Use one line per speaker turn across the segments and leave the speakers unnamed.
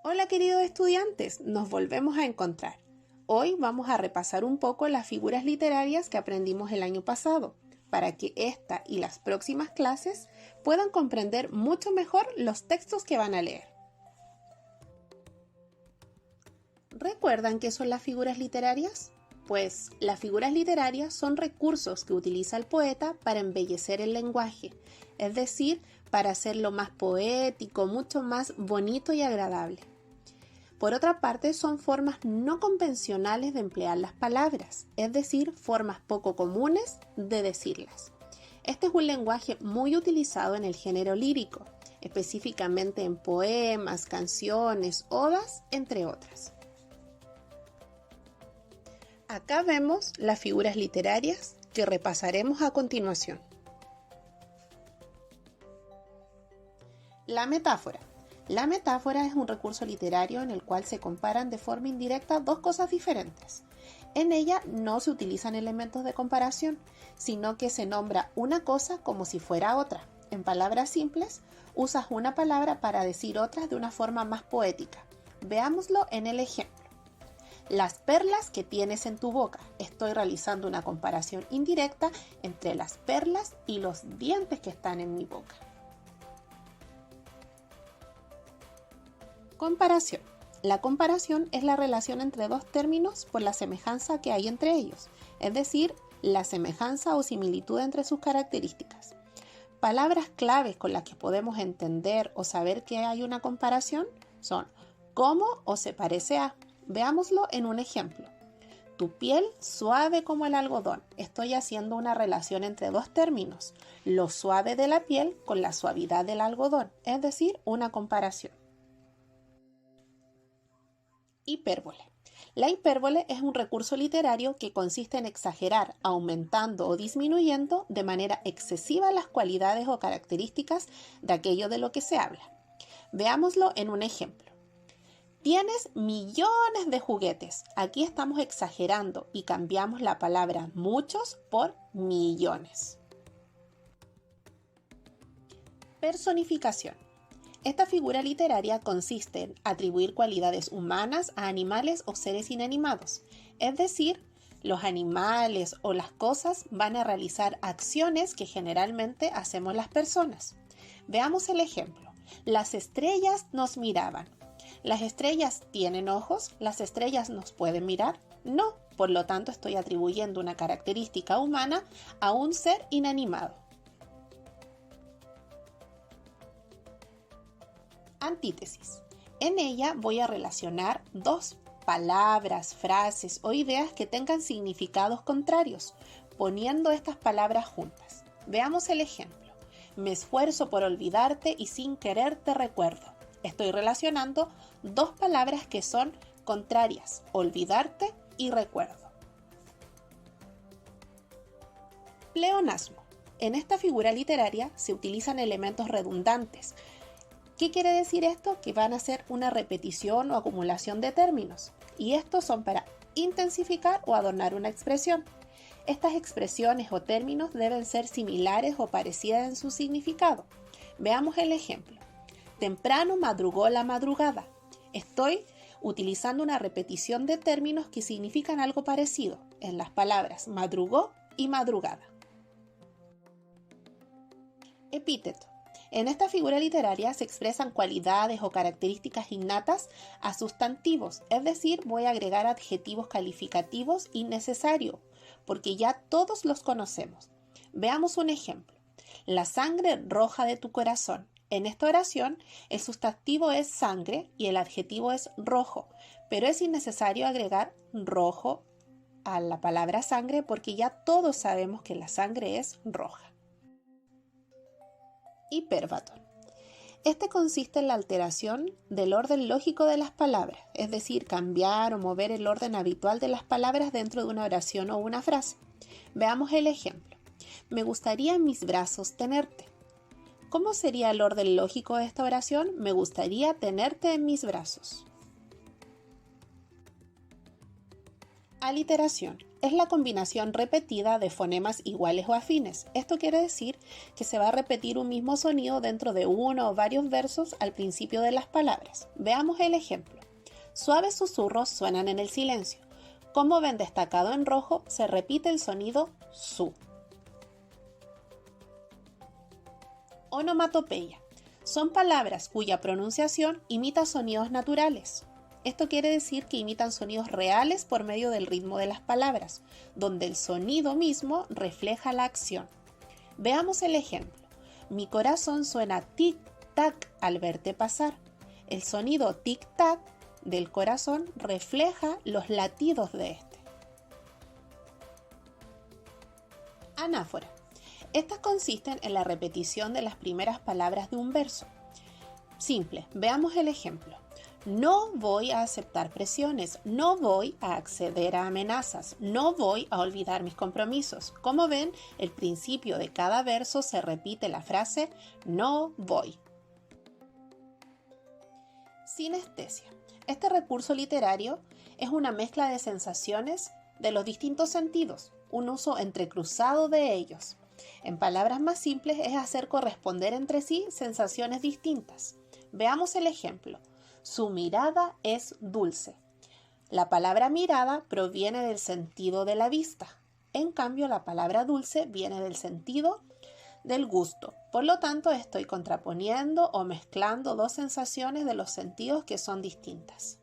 Hola queridos estudiantes, nos volvemos a encontrar. Hoy vamos a repasar un poco las figuras literarias que aprendimos el año pasado, para que esta y las próximas clases puedan comprender mucho mejor los textos que van a leer. ¿Recuerdan qué son las figuras literarias? Pues las figuras literarias son recursos que utiliza el poeta para embellecer el lenguaje, es decir, para hacerlo más poético, mucho más bonito y agradable. Por otra parte, son formas no convencionales de emplear las palabras, es decir, formas poco comunes de decirlas. Este es un lenguaje muy utilizado en el género lírico, específicamente en poemas, canciones, odas, entre otras. Acá vemos las figuras literarias que repasaremos a continuación. La metáfora. La metáfora es un recurso literario en el cual se comparan de forma indirecta dos cosas diferentes. En ella no se utilizan elementos de comparación, sino que se nombra una cosa como si fuera otra. En palabras simples, usas una palabra para decir otra de una forma más poética. Veámoslo en el ejemplo. Las perlas que tienes en tu boca. Estoy realizando una comparación indirecta entre las perlas y los dientes que están en mi boca. Comparación. La comparación es la relación entre dos términos por la semejanza que hay entre ellos, es decir, la semejanza o similitud entre sus características. Palabras claves con las que podemos entender o saber que hay una comparación son como o se parece a. Veámoslo en un ejemplo. Tu piel suave como el algodón. Estoy haciendo una relación entre dos términos, lo suave de la piel con la suavidad del algodón, es decir, una comparación. Hipérbole. La hipérbole es un recurso literario que consiste en exagerar, aumentando o disminuyendo de manera excesiva las cualidades o características de aquello de lo que se habla. Veámoslo en un ejemplo. Tienes millones de juguetes. Aquí estamos exagerando y cambiamos la palabra muchos por millones. Personificación. Esta figura literaria consiste en atribuir cualidades humanas a animales o seres inanimados, es decir, los animales o las cosas van a realizar acciones que generalmente hacemos las personas. Veamos el ejemplo. Las estrellas nos miraban. ¿Las estrellas tienen ojos? ¿Las estrellas nos pueden mirar? No, por lo tanto estoy atribuyendo una característica humana a un ser inanimado. Antítesis. En ella voy a relacionar dos palabras, frases o ideas que tengan significados contrarios, poniendo estas palabras juntas. Veamos el ejemplo. Me esfuerzo por olvidarte y sin querer te recuerdo. Estoy relacionando dos palabras que son contrarias, olvidarte y recuerdo. Pleonasmo. En esta figura literaria se utilizan elementos redundantes. ¿Qué quiere decir esto? Que van a ser una repetición o acumulación de términos, y estos son para intensificar o adornar una expresión. Estas expresiones o términos deben ser similares o parecidas en su significado. Veamos el ejemplo. Temprano madrugó la madrugada. Estoy utilizando una repetición de términos que significan algo parecido en las palabras madrugó y madrugada. Epíteto. En esta figura literaria se expresan cualidades o características innatas a sustantivos, es decir, voy a agregar adjetivos calificativos innecesarios, porque ya todos los conocemos. Veamos un ejemplo. La sangre roja de tu corazón. En esta oración, el sustantivo es sangre y el adjetivo es rojo, pero es innecesario agregar rojo a la palabra sangre porque ya todos sabemos que la sangre es roja. Hipérbaton. Este consiste en la alteración del orden lógico de las palabras, es decir, cambiar o mover el orden habitual de las palabras dentro de una oración o una frase. Veamos el ejemplo. Me gustaría en mis brazos tenerte. ¿Cómo sería el orden lógico de esta oración? Me gustaría tenerte en mis brazos. Aliteración. es la combinación repetida de fonemas iguales o afines. Esto quiere decir que se va a repetir un mismo sonido dentro de uno o varios versos al principio de las palabras. Veamos el ejemplo. Suaves susurros suenan en el silencio. Como ven destacado en rojo, se repite el sonido su. Onomatopeya. Son palabras cuya pronunciación imita sonidos naturales. Esto quiere decir que imitan sonidos reales por medio del ritmo de las palabras, donde el sonido mismo refleja la acción. Veamos el ejemplo. Mi corazón suena tic-tac al verte pasar. El sonido tic-tac del corazón refleja los latidos de este. Anáfora. Estas consisten en la repetición de las primeras palabras de un verso. Simple, veamos el ejemplo. No voy a aceptar presiones, no voy a acceder a amenazas, no voy a olvidar mis compromisos. Como ven, el principio de cada verso se repite la frase no voy. Sinestesia. Este recurso literario es una mezcla de sensaciones de los distintos sentidos, un uso entrecruzado de ellos. En palabras más simples es hacer corresponder entre sí sensaciones distintas. Veamos el ejemplo. Su mirada es dulce. La palabra mirada proviene del sentido de la vista. En cambio, la palabra dulce viene del sentido del gusto. Por lo tanto, estoy contraponiendo o mezclando dos sensaciones de los sentidos que son distintas.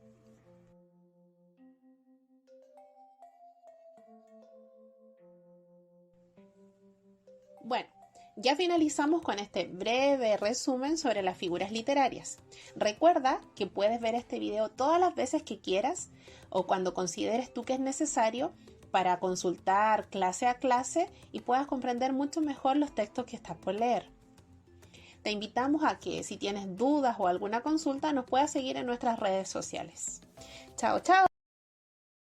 Bueno, ya finalizamos con este breve resumen sobre las figuras literarias. Recuerda que puedes ver este video todas las veces que quieras o cuando consideres tú que es necesario para consultar clase a clase y puedas comprender mucho mejor los textos que estás por leer. Te invitamos a que si tienes dudas o alguna consulta nos puedas seguir en nuestras redes sociales. ¡Chao, chao!